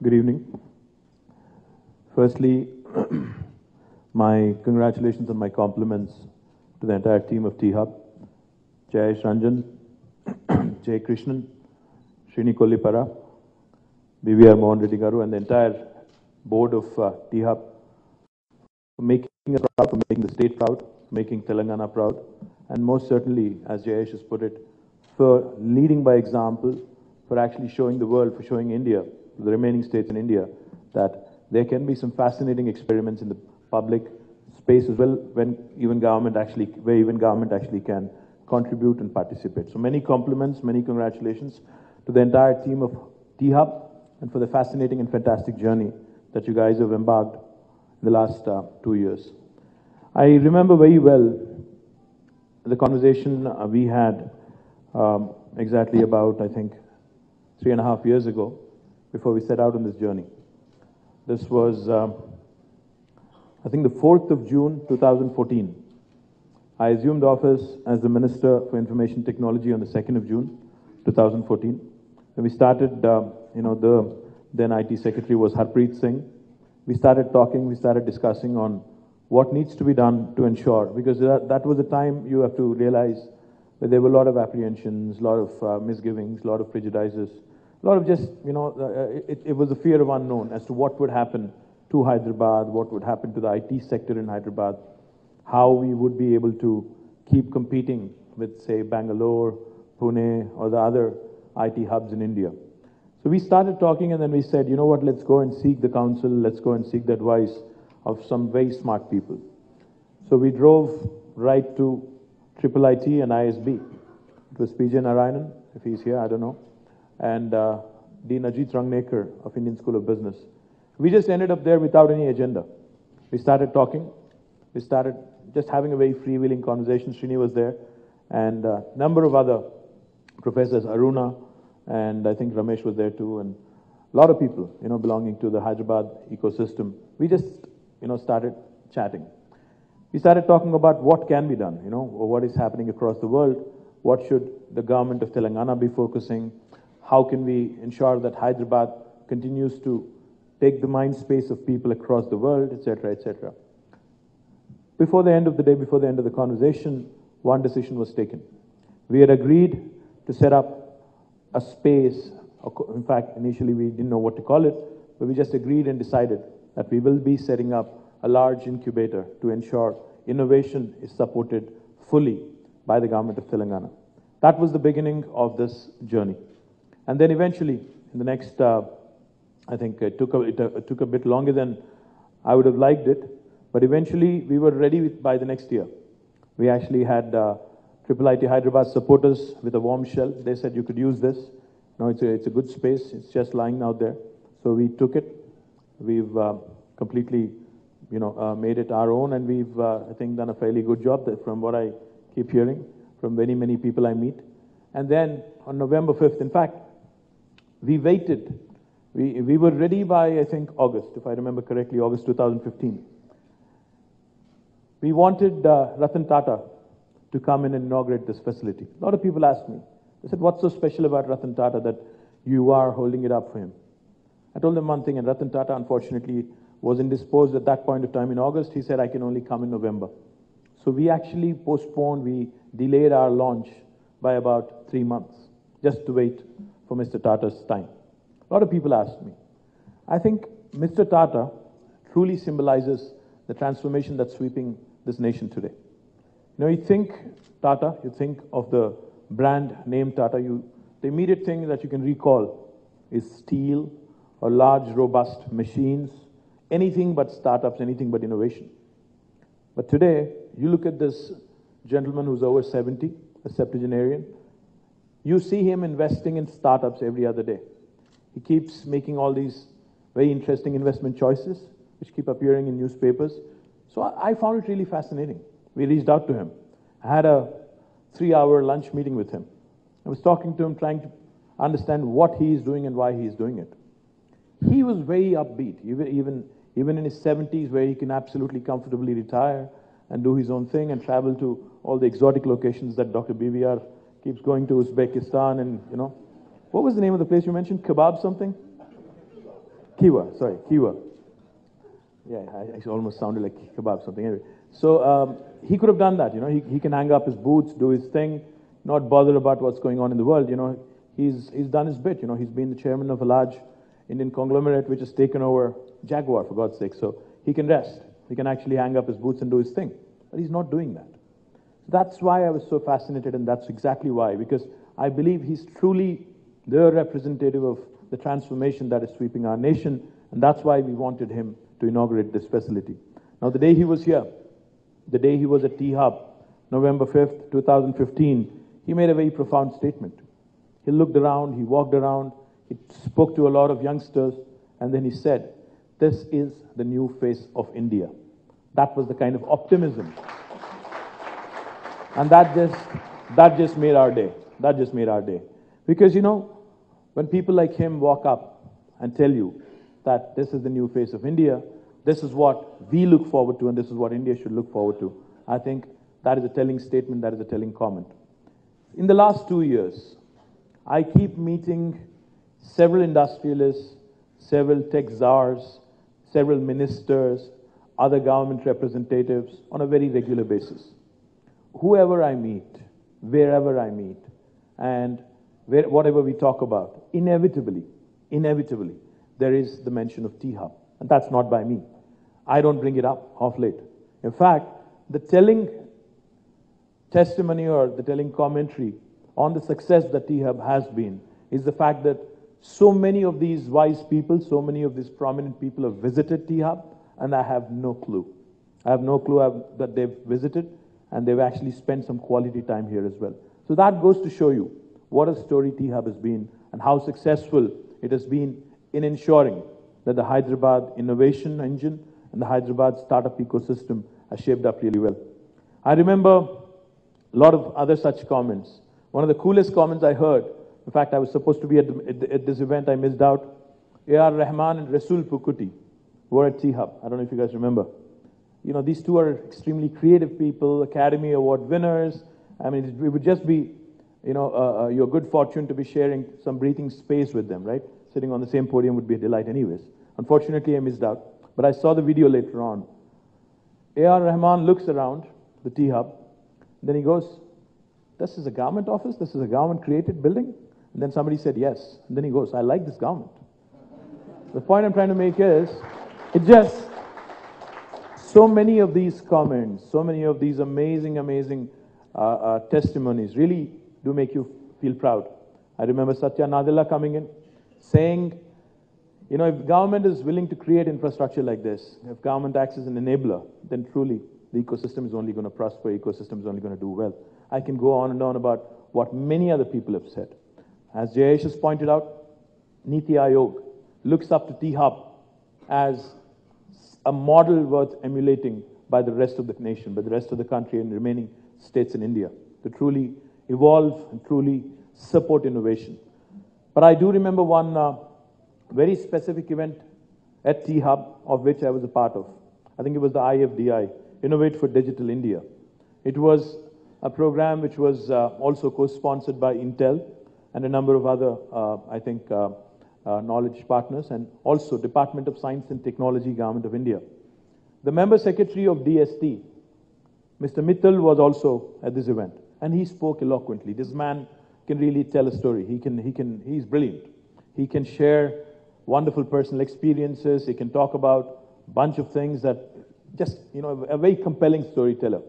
Good evening. Firstly, my congratulations and my compliments to the entire team of T-Hub, Jayesh Ranjan, Jay Krishnan, Srini Kollipara, BVR Mohan Reddy Garu, and the entire board of T-Hub for making us proud, for making the state proud, making Telangana proud, and most certainly, as Jayesh has put it, for leading by example, for actually showing the world, for showing India, the remaining states in India, that there can be some fascinating experiments in the public space as well, when even government actually can contribute and participate. So many compliments, many congratulations to the entire team of T-Hub and for the fascinating and fantastic journey that you guys have embarked in the last 2 years. I remember very well the conversation we had exactly about, I think, 3.5 years ago, before we set out on this journey. This was, I think, the 4th of June, 2014. I assumed office as the Minister for Information Technology on the 2nd of June, 2014. When we started, the then IT Secretary was Harpreet Singh. We started talking, we started discussing on what needs to be done to ensure, because that was a time you have to realize that there were a lot of apprehensions, a lot of misgivings, a lot of prejudices, a lot of just, it was a fear of unknown as to what would happen to Hyderabad, what would happen to the IT sector in Hyderabad, how we would be able to keep competing with, say, Bangalore, Pune, or the other IT hubs in India. So we started talking, and then we said, you know what, let's go and seek the counsel, let's go and seek the advice of some very smart people. So we drove right to IT and ISB. It was PJ Narayanan, if he's here, I don't know, and Dean Ajit Rangnekar of Indian School of Business. We just ended up there without any agenda. We started talking. We started just having a very freewheeling conversation. Srini was there, and a number of other professors, Aruna, and I think Ramesh was there too, and a lot of people, belonging to the Hyderabad ecosystem. We just, started chatting. We started talking about what can be done, or what is happening across the world. What should the government of Telangana be focusing? How can we ensure that Hyderabad continues to take the mind space of people across the world, etc., etc. Before the end of the day, before the end of the conversation, one decision was taken. We had agreed to set up a space. In fact, initially we didn't know what to call it, but we just agreed and decided that we will be setting up a large incubator to ensure innovation is supported fully by the government of Telangana. That was the beginning of this journey. And then eventually, in the next, I think it took a bit longer than I would have liked it, but eventually we were ready by the next year. We actually had IT Hyderabad support us with a warm shell. They said you could use this. It's a good space. It's just lying out there. So we took it. We've completely, made it our own, and we've, I think, done a fairly good job from what I keep hearing from many, many people I meet. And then on November 5th, in fact, we waited. We were ready by, I think, August, if I remember correctly, August 2015. We wanted Ratan Tata to come in and inaugurate this facility. A lot of people asked me, they said, what's so special about Ratan Tata that you are holding it up for him? I told them one thing, and Ratan Tata, unfortunately, was indisposed at that point of time in August. He said, I can only come in November. So we actually postponed, we delayed our launch by about 3 months, just to wait for Mr. Tata's time. A lot of people asked me. I think Mr. Tata truly symbolizes the transformation that's sweeping this nation today. You think Tata, you think of the brand name Tata, the immediate thing that you can recall is steel or large, robust machines, anything but startups, anything but innovation. But today, you look at this gentleman who's over 70, a septuagenarian, you see him investing in startups every other day. He keeps making all these very interesting investment choices, which keep appearing in newspapers. So I found it really fascinating. We reached out to him. I had a 3-hour lunch meeting with him. I was talking to him, trying to understand what he is doing and why he is doing it. He was very upbeat, even in his 70s, where he can absolutely comfortably retire and do his own thing and travel to all the exotic locations that Dr. BVR keeps going to, Uzbekistan and, What was the name of the place you mentioned? Kebab something? Kiwa, sorry, Kiwa. Yeah, I almost sounded like kebab something. Anyway, so he could have done that. He can hang up his boots, do his thing, not bother about what's going on in the world. He's done his bit. He's been the chairman of a large Indian conglomerate which has taken over Jaguar, for God's sake. So he can rest. He can actually hang up his boots and do his thing. But he's not doing that. That's why I was so fascinated, and that's exactly why, because I believe he's truly the representative of the transformation that is sweeping our nation, and that's why we wanted him to inaugurate this facility. Now, the day he was here, the day he was at T-Hub, November 5th, 2015, he made a very profound statement. He looked around, he walked around, he spoke to a lot of youngsters, and then he said, "This is the new face of India." That was the kind of optimism. And that just made our day. That just made our day. Because, when people like him walk up and tell you that this is the new face of India, this is what we look forward to, and this is what India should look forward to, I think that is a telling statement, that is a telling comment. In the last 2 years, I keep meeting several industrialists, several tech czars, several ministers, other government representatives on a very regular basis. Whoever I meet, wherever I meet, and whatever we talk about, inevitably, there is the mention of T-Hub. And that's not by me. I don't bring it up of late. In fact, the telling testimony or the telling commentary on the success that T-Hub has been is the fact that so many of these wise people, so many of these prominent people have visited T-Hub, and I have no clue. I have no clue that they've visited, and they've actually spent some quality time here as well. So that goes to show you what a story T-Hub has been and how successful it has been in ensuring that the Hyderabad innovation engine and the Hyderabad startup ecosystem has shaped up really well. I remember a lot of other such comments. One of the coolest comments I heard, in fact, I was supposed to be at this event, I missed out. A.R. Rahman and Rasul Pukuti were at T-Hub. I don't know if you guys remember. These two are extremely creative people, Academy Award winners. I mean, it would just be, your good fortune to be sharing some breathing space with them, right? Sitting on the same podium would be a delight anyways. Unfortunately, I missed out. But I saw the video later on. A.R. Rahman looks around the T-Hub. Then he goes, "This is a government office? This is a government-created building?" And then somebody said, "Yes." And then he goes, "I like this government." The point I'm trying to make is, it just... So many of these comments, so many of these amazing testimonies really do make you feel proud. I remember Satya Nadella coming in, saying, if government is willing to create infrastructure like this, if government acts as an enabler, then truly the ecosystem is only going to prosper, ecosystem is only going to do well. I can go on and on about what many other people have said. As Jayesh has pointed out, Niti Aayog looks up to T-Hub as a model worth emulating by the rest of the nation, by the rest of the country and remaining states in India to truly evolve and truly support innovation. But I do remember one very specific event at T-Hub of which I was a part of. I think it was the IFDI, Innovate for Digital India. It was a program which was also co-sponsored by Intel and a number of other, knowledge partners, and also Department of Science and Technology, Government of India. The member secretary of DST, Mr. Mittal, was also at this event, and he spoke eloquently. This man can really tell a story. He's brilliant. He can share wonderful personal experiences. He can talk about a bunch of things that just, a very compelling storyteller.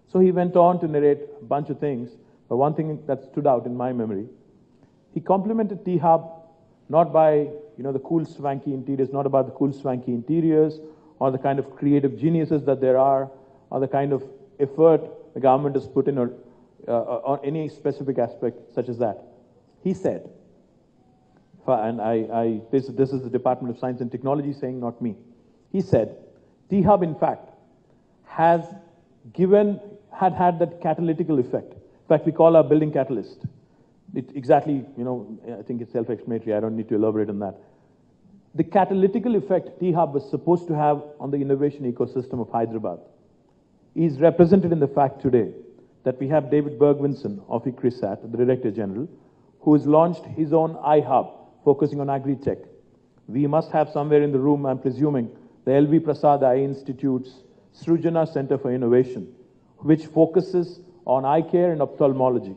So he went on to narrate a bunch of things, but one thing that stood out in my memory, he complimented T-Hub not by, the cool swanky interiors, not about the cool swanky interiors or the kind of creative geniuses that there are or the kind of effort the government has put in or any specific aspect such as that. He said, and this is the Department of Science and Technology saying, not me. He said, T-Hub, in fact, had that catalytical effect. In fact, we call our building catalyst. It exactly, I think it's self-explanatory. I don't need to elaborate on that. The catalytical effect T-Hub was supposed to have on the innovation ecosystem of Hyderabad is represented in the fact today that we have David Bergvinson of ICRISAT, the Director General, who has launched his own iHub, focusing on agri-tech. We must have somewhere in the room, I'm presuming, the L.V. Prasad Eye Institute's Srujana Center for Innovation, which focuses on eye care and ophthalmology.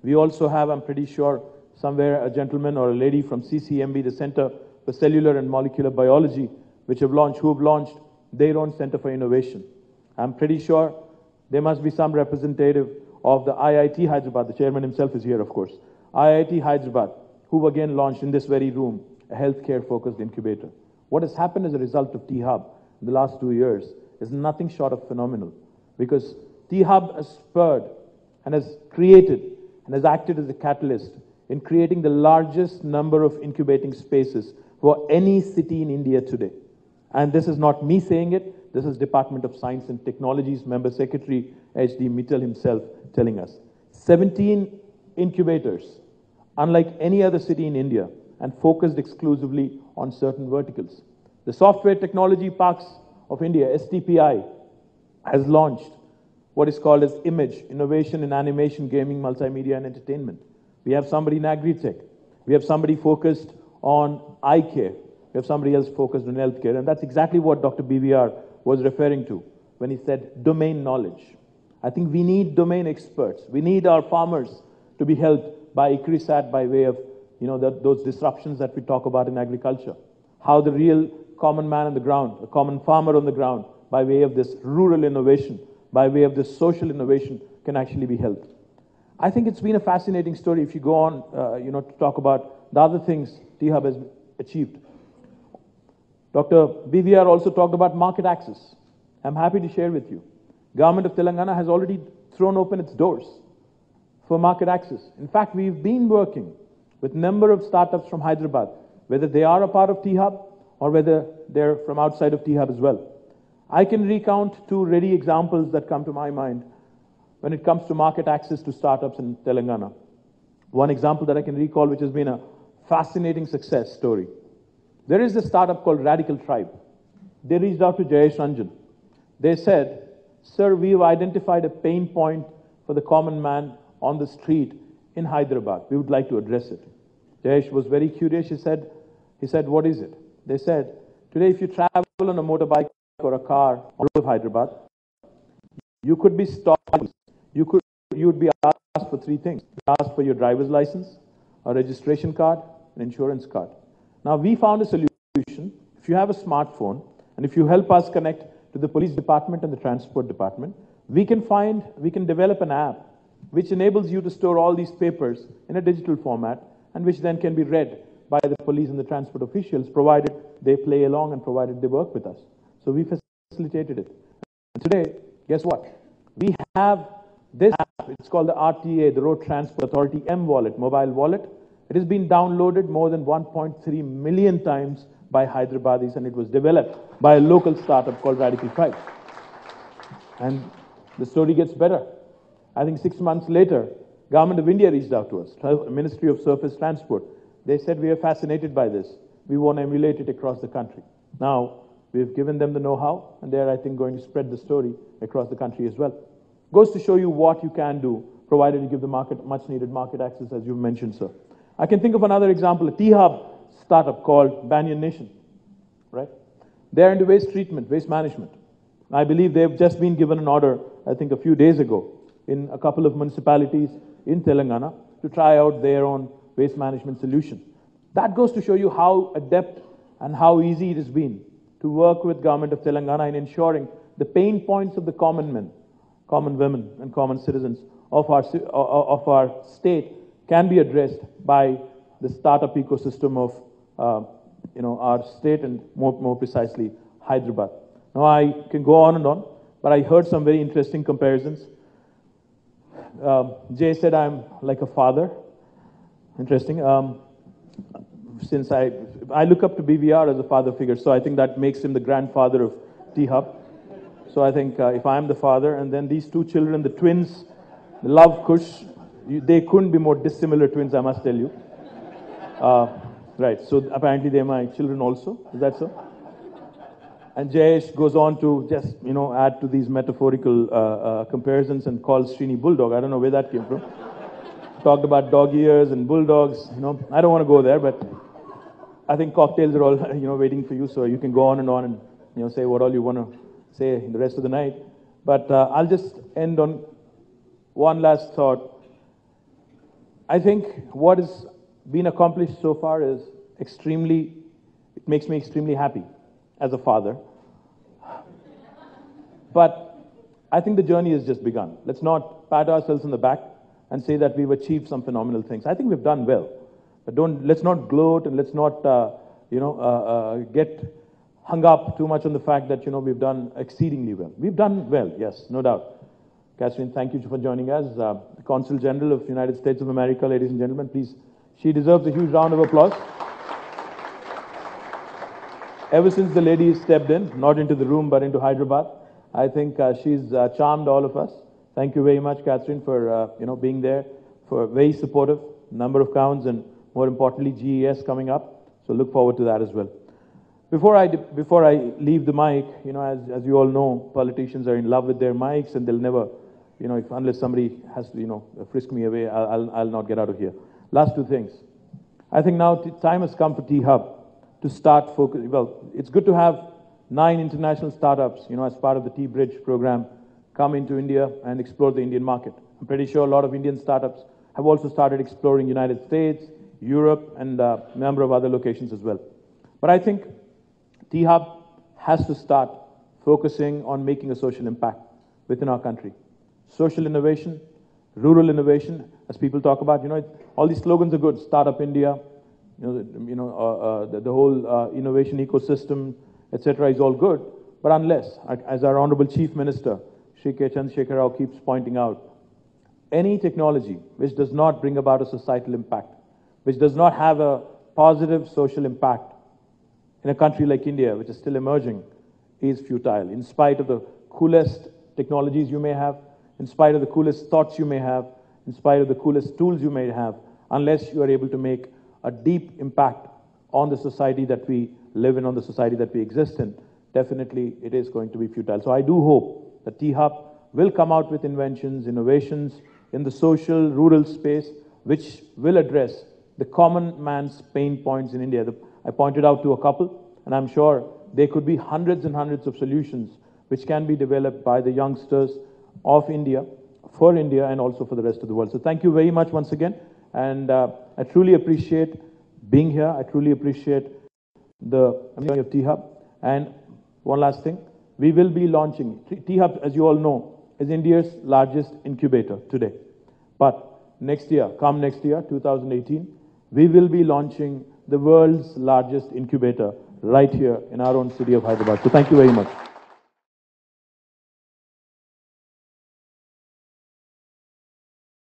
We also have, I'm pretty sure, somewhere a gentleman or a lady from CCMB, the Center for Cellular and Molecular Biology, who have launched their own Center for Innovation. I'm pretty sure there must be some representative of the IIT Hyderabad, the chairman himself is here, of course, IIT Hyderabad, who again launched in this very room a healthcare-focused incubator. What has happened as a result of T-Hub in the last 2 years is nothing short of phenomenal, because T-Hub has spurred and has created and has acted as a catalyst in creating the largest number of incubating spaces for any city in India today. And this is not me saying it, this is Department of Science and Technology's Member Secretary H.D. Mittal himself telling us. 17 incubators, unlike any other city in India, and focused exclusively on certain verticals. The Software Technology Parks of India, STPI, has launched what is called as IMAGE, Innovation in Animation, Gaming, Multimedia and Entertainment. We have somebody in agri-tech. We have somebody focused on eye care. We have somebody else focused on healthcare. And that's exactly what Dr. BVR was referring to when he said domain knowledge. I think we need domain experts. We need our farmers to be helped by ICRISAT by way of those disruptions that we talk about in agriculture. How the real common man on the ground, a common farmer on the ground, by way of this rural innovation, by way of this social innovation, can actually be helped. I think it's been a fascinating story if you go on, to talk about the other things T-Hub has achieved. Dr. BVR also talked about market access. I'm happy to share with you. Government of Telangana has already thrown open its doors for market access. In fact, we've been working with a number of startups from Hyderabad, whether they are a part of T-Hub or whether they're from outside of T-Hub as well. I can recount 2 ready examples that come to my mind when it comes to market access to startups in Telangana. One example that I can recall, which has been a fascinating success story. There is a startup called Radical Tribe. They reached out to Jayesh Ranjan. They said, sir, we've identified a pain point for the common man on the street in Hyderabad. We would like to address it. Jayesh was very curious. He said, what is it? They said, today if you travel on a motorbike or a car on the road of Hyderabad, you could be stopped. You would be asked for 3 things. You're asked for your driver's license, a registration card, an insurance card. Now we found a solution. If you have a smartphone and if you help us connect to the police department and the transport department, we can develop an app which enables you to store all these papers in a digital format and which then can be read by the police and the transport officials, provided they play along and provided they work with us. So we facilitated it. And today, guess what? We have this app. It's called the RTA, the Road Transport Authority M-Wallet, mobile wallet. It has been downloaded more than 1.3 million times by Hyderabadis, and it was developed by a local startup called Radical Tribe. And the story gets better. I think 6 months later, Government of India reached out to us, Ministry of Surface Transport. They said, we are fascinated by this. We want to emulate it across the country. Now, we've given them the know-how, and they're, I think, going to spread the story across the country as well. Goes to show you what you can do, provided you give the market much-needed market access, as you've mentioned, sir. I can think of another example, a T-Hub startup called Banyan Nation, right? They're into waste treatment, waste management. I believe they've just been given an order, I think a few days ago, in a couple of municipalities in Telangana to try out their own waste management solution. That goes to show you how adept and how easy it has been to work with Government of Telangana in ensuring the pain points of the common men, common women and common citizens of our state can be addressed by the startup ecosystem of our state and more precisely Hyderabad. Now I can go on, but I heard some very interesting comparisons. Jay said I'm like a father. Interesting. Since I look up to BVR as a father figure, so I think that makes him the grandfather of T-Hub. So I think if I'm the father, and then these 2 children, the twins, the Love Kush, they couldn't be more dissimilar twins, I must tell you. Right, so apparently they're my children also. Is that so? And Jayesh goes on to just, add to these metaphorical comparisons and calls Srini Bulldog. I don't know where that came from. Talked about dog ears and bulldogs, I don't want to go there, but I think cocktails are all, waiting for you, so you can go on and, say what all you want to say in the rest of the night. But I'll just end on one last thought. I think what has been accomplished so far is it makes me extremely happy as a father. But I think the journey has just begun. Let's not pat ourselves on the back and say that we've achieved some phenomenal things. I think we've done well. But let's not gloat, and let's not, get hung up too much on the fact that, we've done exceedingly well. We've done well, yes, no doubt. Catherine, thank you for joining us. The Consul General of the United States of America, ladies and gentlemen, please. She deserves a huge round of applause. Ever since the lady stepped in, not into the room, but into Hyderabad, I think she's charmed all of us. Thank you very much, Catherine, for being there, for very supportive, number of counts, and more importantly, GES coming up. So look forward to that as well. Before I leave the mic, as you all know, politicians are in love with their mics, and they'll never, unless somebody has to, frisk me away, I'll not get out of here. Last two things. I think now time has come for T-Hub to start focus. Well, it's good to have 9 international startups, as part of the T-Bridge program, come into India and explore the Indian market. I'm pretty sure a lot of Indian startups have also started exploring United States, Europe, and a number of other locations as well. But I think T-Hub has to start focusing on making a social impact within our country. Social innovation, rural innovation, as people talk about, all these slogans are good. Startup India, the whole innovation ecosystem, etc., is all good. But unless, as our Honorable Chief Minister, Shri K. Chandrasekhar Rao keeps pointing out, any technology which does not bring about a societal impact, which does not have a positive social impact in a country like India, which is still emerging, is futile. In spite of the coolest technologies you may have, in spite of the coolest thoughts you may have, in spite of the coolest tools you may have, unless you are able to make a deep impact on the society that we live in, on the society that we exist in, definitely it is going to be futile. So I do hope that T-Hub will come out with inventions, innovations in the social, rural space, which will address the common man's pain points in India. I pointed out to a couple, and I'm sure there could be hundreds and hundreds of solutions which can be developed by the youngsters of India, for India, and also for the rest of the world. So thank you very much once again, and I truly appreciate being here. I truly appreciate the ability of T-Hub. And one last thing, we will be launching, T-Hub, as you all know, is India's largest incubator today. But next year, 2018, we will be launching the world's largest incubator right here in our own city of Hyderabad. So thank you very much.